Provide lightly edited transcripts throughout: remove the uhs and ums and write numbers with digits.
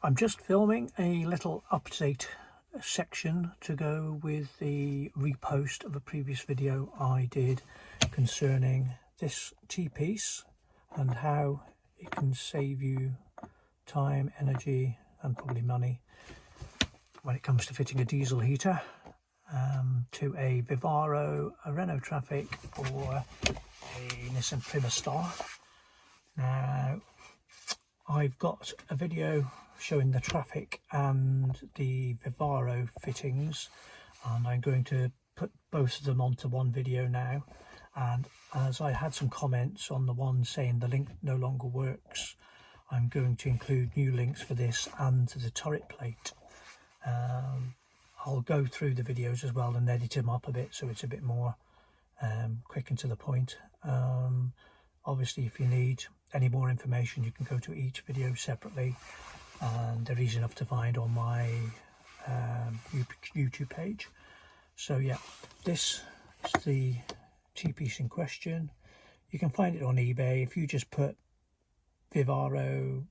I'm just filming a little update section to go with the repost of a previous video I did concerning this T-piece and how it can save you time, energy and probably money when it comes to fitting a diesel heater to a Vivaro, a Renault Trafic or a Nissan Primastar. Now I've got a video showing the Trafic and the Vivaro fittings, and I'm going to put both of them onto one video now. And as I had some comments on the one saying the link no longer works, I'm going to include new links for this and to the turret plate. I'll go through the videos as well and edit them up a bit so it's a bit more quick and to the point. Obviously, if you need any more information, you can go to each video separately, and they're easy enough to find on my YouTube page. So yeah, this is the T-piece in question. You can find it on eBay. If you just put Vivaro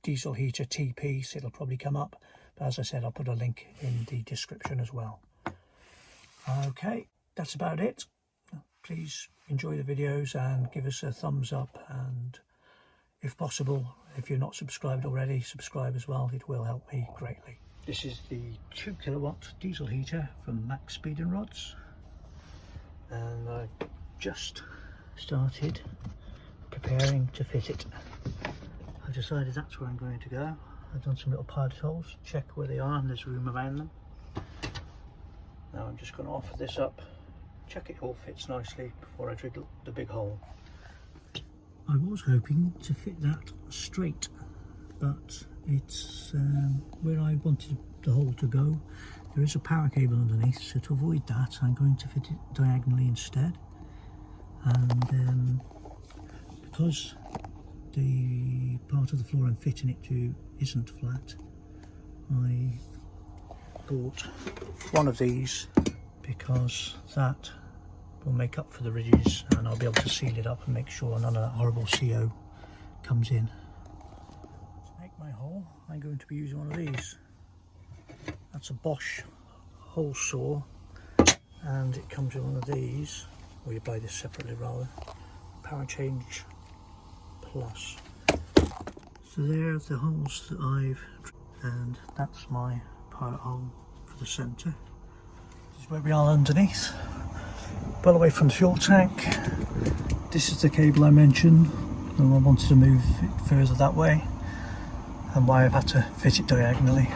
diesel heater T-piece, it'll probably come up. But as I said, I'll put a link in the description as well. Okay, that's about it. Please enjoy the videos and give us a thumbs up, and if possible, if you're not subscribed already, subscribe as well. It will help me greatly. This is the 2 kilowatt diesel heater from Max Speed and Rods, and I just started preparing to fit it. I've decided that's where I'm going to go. I've done some little pilot holes, check where they are, and there's room around them. Now I'm just going to offer this up, check it all fits nicely before I drill the big hole. I was hoping to fit that straight, but it's where I wanted the hole to go. There is a power cable underneath, so to avoid that I'm going to fit it diagonally instead. And because the part of the floor I'm fitting it to isn't flat, I bought one of these because that will make up for the ridges, and I'll be able to seal it up and make sure none of that horrible CO comes in. To make my hole, I'm going to be using one of these. That's a Bosch hole saw, and it comes with one of these, or you buy this separately rather, Power Change Plus. So there are the holes that and that's my pilot hole for the centre. This is where we are underneath, well away from the fuel tank. This is the cable I mentioned, and I wanted to move it further that way, and why I've had to fit it diagonally.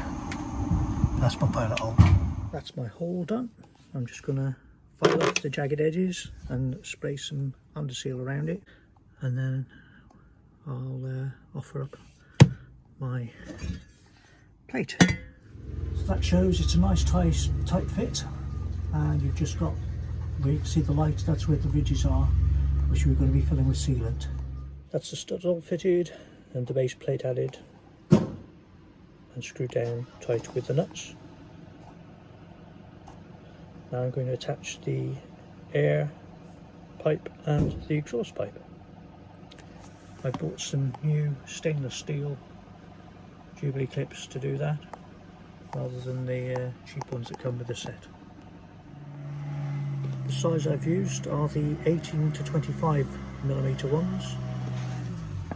That's my pilot hole. That's my hole done. I'm just going to file off the jagged edges and spray some underseal around it, and then I'll offer up my plate. So that shows it's a nice tight fit, and you've just got, where you can see the light, that's where the ridges are, which we're going to be filling with sealant. That's the studs all fitted and the base plate added and screwed down tight with the nuts. Now I'm going to attach the air pipe and the exhaust pipe. I bought some new stainless steel Jubilee clips to do that, rather than the cheap ones that come with the set. The size I've used are the 18 to 25mm ones.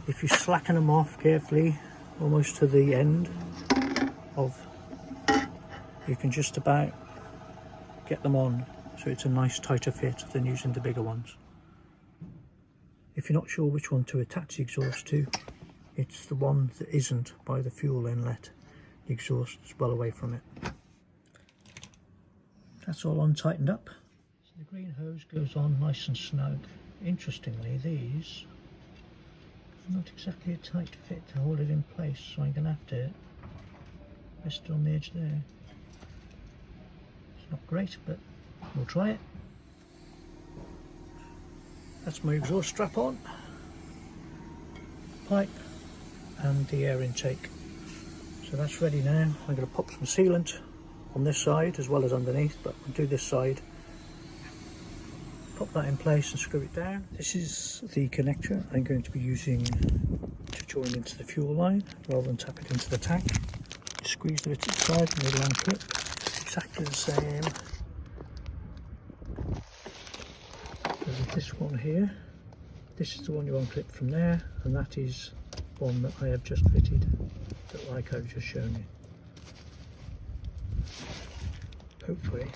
If you slacken them off carefully, almost to the end of, you can just about get them on, so it's a nice tighter fit than using the bigger ones. If you're not sure which one to attach the exhaust to, it's the one that isn't by the fuel inlet. The exhaust is well away from it. That's all untightened up. So the green hose goes on nice and snug. Interestingly, these are not exactly a tight fit to hold it in place, so I'm going to have to rest it on the edge there. It's not great, but we'll try it. That's my exhaust strap on, pipe and the air intake. So that's ready now. I'm going to pop some sealant on this side as well as underneath, but I'll do this side. Pop that in place and screw it down. This is the connector I'm going to be using to join into the fuel line rather than tap it into the tank. Squeeze the bit inside and the long clip, exactly the same as this one here. This is the one you unclip from there, and that is one that I have just fitted, like I've just shown you. Hopefully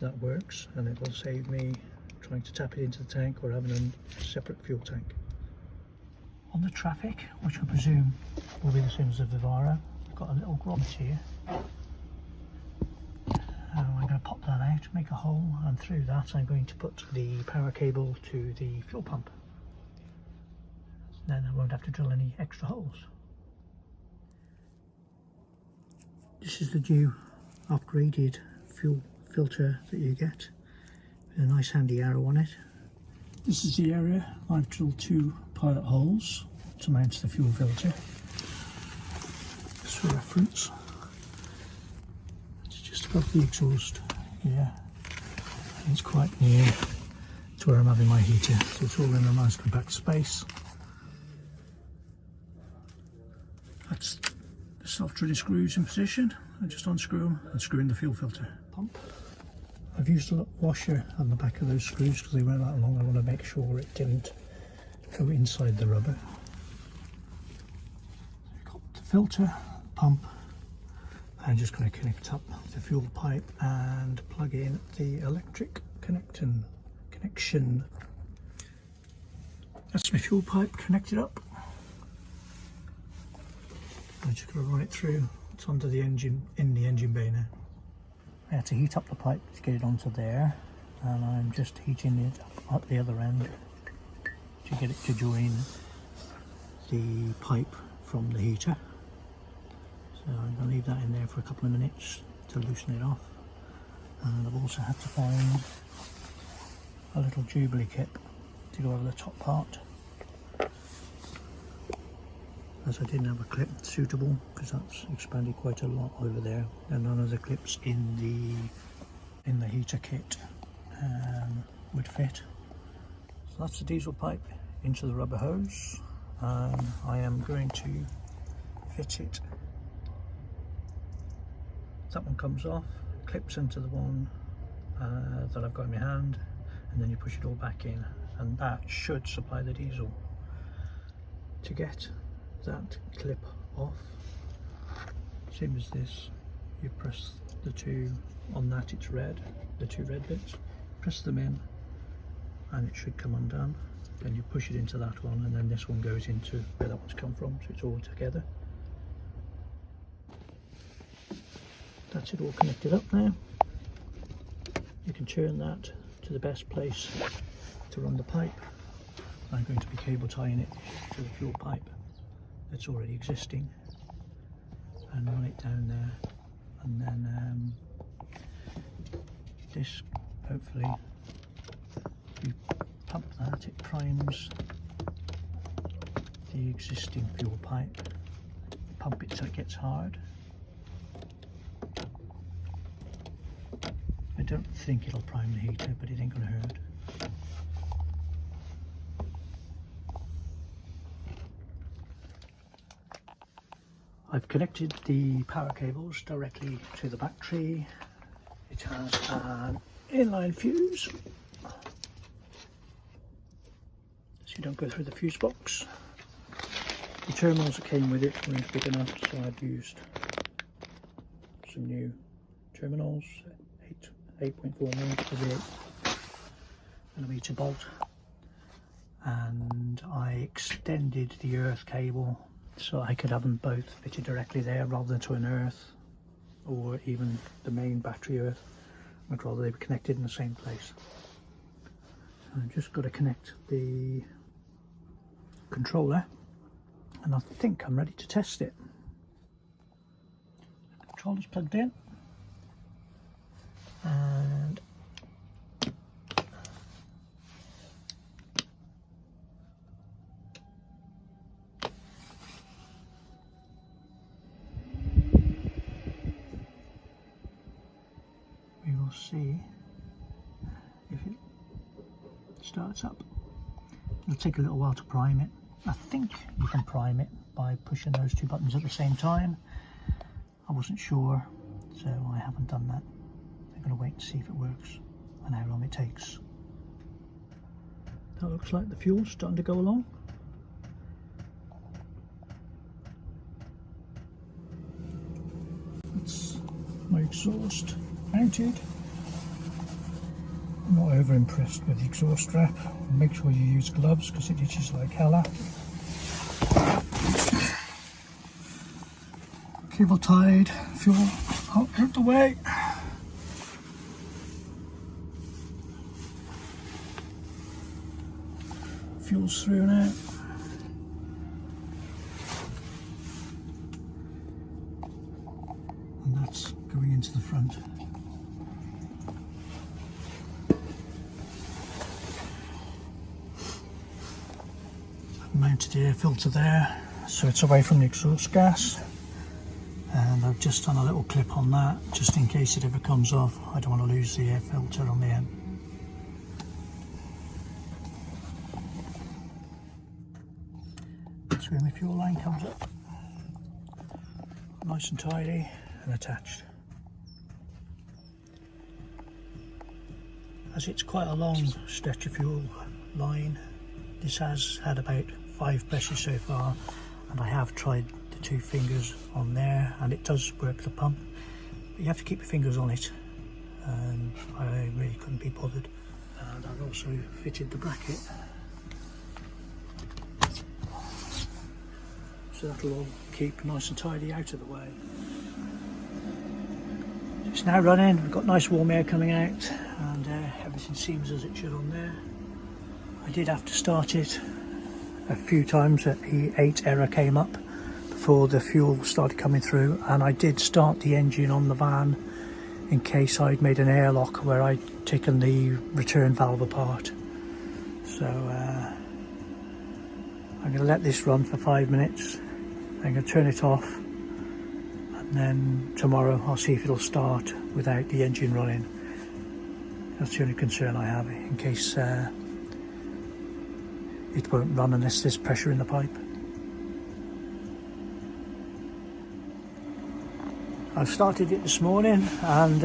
that works, and it will save me trying to tap it into the tank or having a separate fuel tank. On the Trafic, which I presume will be the same as the Vivaro, I've got a little grommet here. I'm going to pop that out, make a hole, and through that I'm going to put the power cable to the fuel pump. Then I won't have to drill any extra holes. This is the new upgraded fuel filter that you get, with a nice handy arrow on it. This is the area I've drilled 2 pilot holes to mount the fuel filter. Just for reference, it's just above the exhaust here, and it's quite near to where I'm having my heater, so it's all in a nice compact space. That's the self-drilling screws in position. I just unscrew them and screw in the fuel filter pump. I've used a little washer on the back of those screws because they weren't that long. I want to make sure it didn't go inside the rubber. I've got the filter, pump. I'm just going to connect up the fuel pipe and plug in the electric connection. That's my fuel pipe connected up. I'm just going to run it through. It's under the engine, in the engine bay now. I had to heat up the pipe to get it onto there, and I'm just heating it up at the other end to get it to join the pipe from the heater. So I'm going to leave that in there for a couple of minutes to loosen it off. And I've also had to find a little Jubilee clip to go over the top part, as I didn't have a clip suitable because that's expanded quite a lot over there, and none of the clips in the heater kit would fit. So that's the diesel pipe into the rubber hose. I am going to fit it. That one comes off, clips into the one that I've got in my hand, and then you push it all back in, and that should supply the diesel. To get that clip off, same as this, you press the 2 on that, it's red, the 2 red bits, press them in and it should come undone. Then you push it into that one, and then this one goes into where that one's come from, so it's all together. That's it all connected up now. You can turn that to the best place to run the pipe. I'm going to be cable tying it to the fuel pipe that's already existing, and run it down there, and then this, hopefully, if you pump that, it primes the existing fuel pipe. Pump it till it gets hard. I don't think it'll prime the heater, but it ain't gonna hurt. I've connected the power cables directly to the battery. It has an inline fuse, so you don't go through the fuse box. The terminals that came with it weren't big enough, so I've used some new terminals, 8.4mm for the 8mm bolt, and I extended the earth cable so I could have them both fitted directly there rather than to an earth or even the main battery earth. I'd rather they be connected in the same place. I've just got to connect the controller, and I think I'm ready to test it. The controller's plugged in, and we will see if it starts up. It'll take a little while to prime it. I think you can prime it by pushing those two buttons at the same time. I wasn't sure, so I haven't done that. I'm going to wait and see if it works and how long it takes. That looks like the fuel's starting to go along. That's my exhaust mounted. I'm not over impressed with the exhaust strap. Make sure you use gloves because it itches like hell after. Cable tied, fuel out the way. Fuel's through now. And that's going into the front. I've mounted the air filter there, so it's away from the exhaust gas. And I've just done a little clip on that, just in case it ever comes off. I don't want to lose the air filter on the end. That's when the fuel line comes up. Nice and tidy and attached. As it's quite a long stretch of fuel line, this has had about 5 pressures so far, and I have tried the 2 fingers on there and it does work the pump, but you have to keep your fingers on it, and I really couldn't be bothered. And I've also fitted the bracket, so that'll all keep nice and tidy out of the way. It's now running, we've got nice warm air coming out, and everything seems as it should on there. I did have to start it a few times. At E8 error came up before the fuel started coming through, and I did start the engine on the van in case I'd made an airlock where I'd taken the return valve apart. So I'm going to let this run for 5 minutes. I'm going to turn it off, and then tomorrow I'll see if it'll start without the engine running. That's the only concern I have, in case it won't run unless there's pressure in the pipe. I've started it this morning, and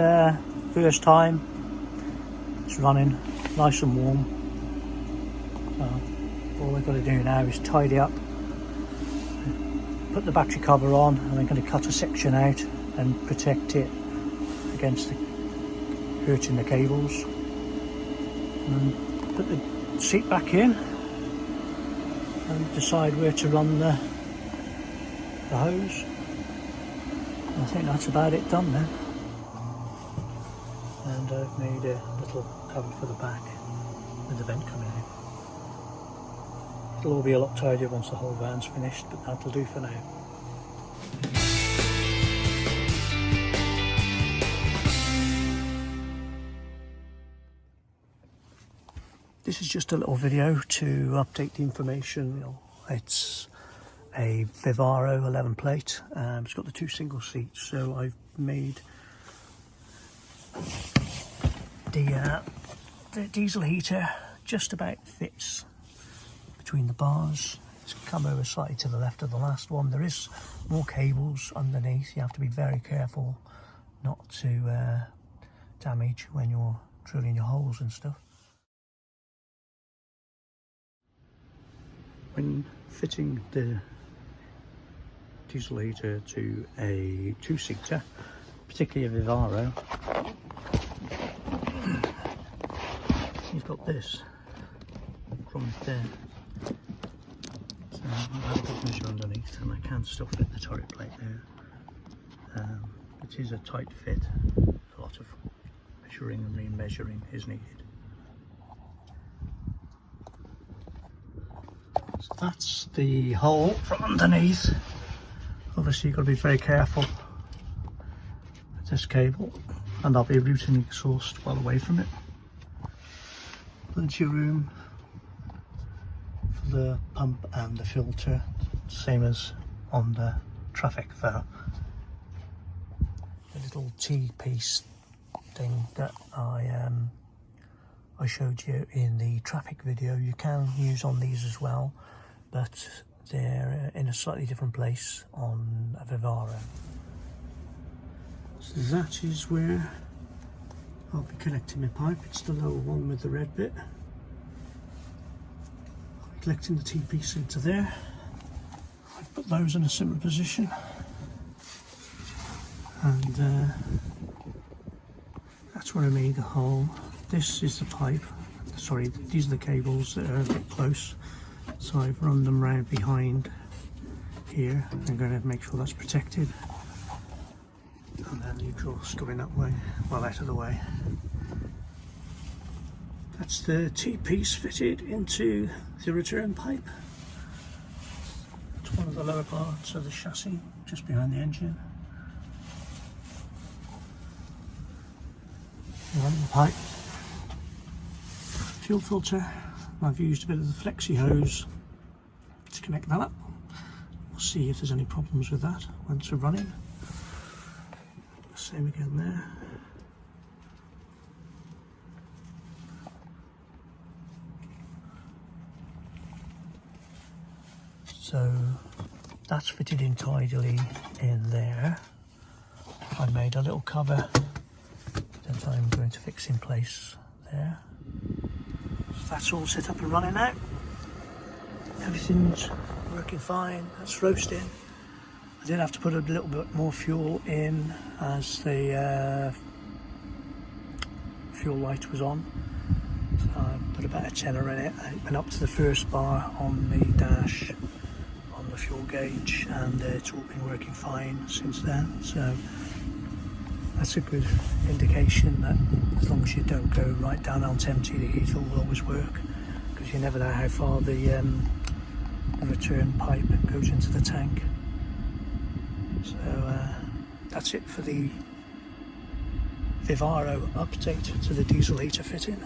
first time it's running nice and warm. All I've got to do now is tidy up, put the battery cover on, and I'm going to cut a section out and protect it against hurting the cables, and put the seat back in and decide where to run the hose. I think that's about it done now. And I've made a little cover for the back with the vent coming out. It'll all be a lot tidier once the whole van's finished, but that'll do for now. This is just a little video to update the information. It's a Vivaro 11 plate. It's got the 2 single seats, so I've made the diesel heater just about fits between the bars. It's come over slightly to the left of the last one. There is more cables underneath. You have to be very careful not to damage when you're drilling your holes and stuff. When fitting the diesel heater to a 2-seater, particularly a Vivaro, you've got this from there. So I've had a good measure underneath, and I can still fit the turret plate there. It is a tight fit. A lot of measuring and re-measuring is needed. So that's the hole from underneath. Obviously you've got to be very careful with this cable, and I'll be routing the exhaust well away from it. Plenty of room for the pump and the filter, same as on the Trafic though. The little T-piece thing that I showed you in the Trafic video, you can use on these as well, but they're in a slightly different place on a Vivaro. So that is where I'll be connecting my pipe. It's the lower one with the red bit. I'll be collecting the T-piece into there. I've put those in a similar position. And that's where I made the hole. This is the pipe. Sorry, these are the cables that are a bit close. So I've run them round behind here. I'm going to make sure that's protected. And then neutral's going that way, well out of the way. That's the T-piece fitted into the return pipe. It's one of the lower parts of the chassis, just behind the engine. Run the pipe. Fuel filter. I've used a bit of the flexi hose to connect that up. We'll see if there's any problems with that once we're running. Same again there. So that's fitted in tidily in there. I made a little cover that I'm going to fix in place there. So that's all set up and running now. Everything's working fine. That's roasting. I did have to put a little bit more fuel in as the fuel light was on. So I put about a tenner in it. It went up to the first bar on the dash on the fuel gauge, and it's all been working fine since then. So that's a good indication that as long as you don't go right down onto empty, the heater will always work, because you never know how far the return pipe goes into the tank. So that's it for the Vivaro update to the diesel heater fitting.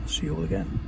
I'll see you all again.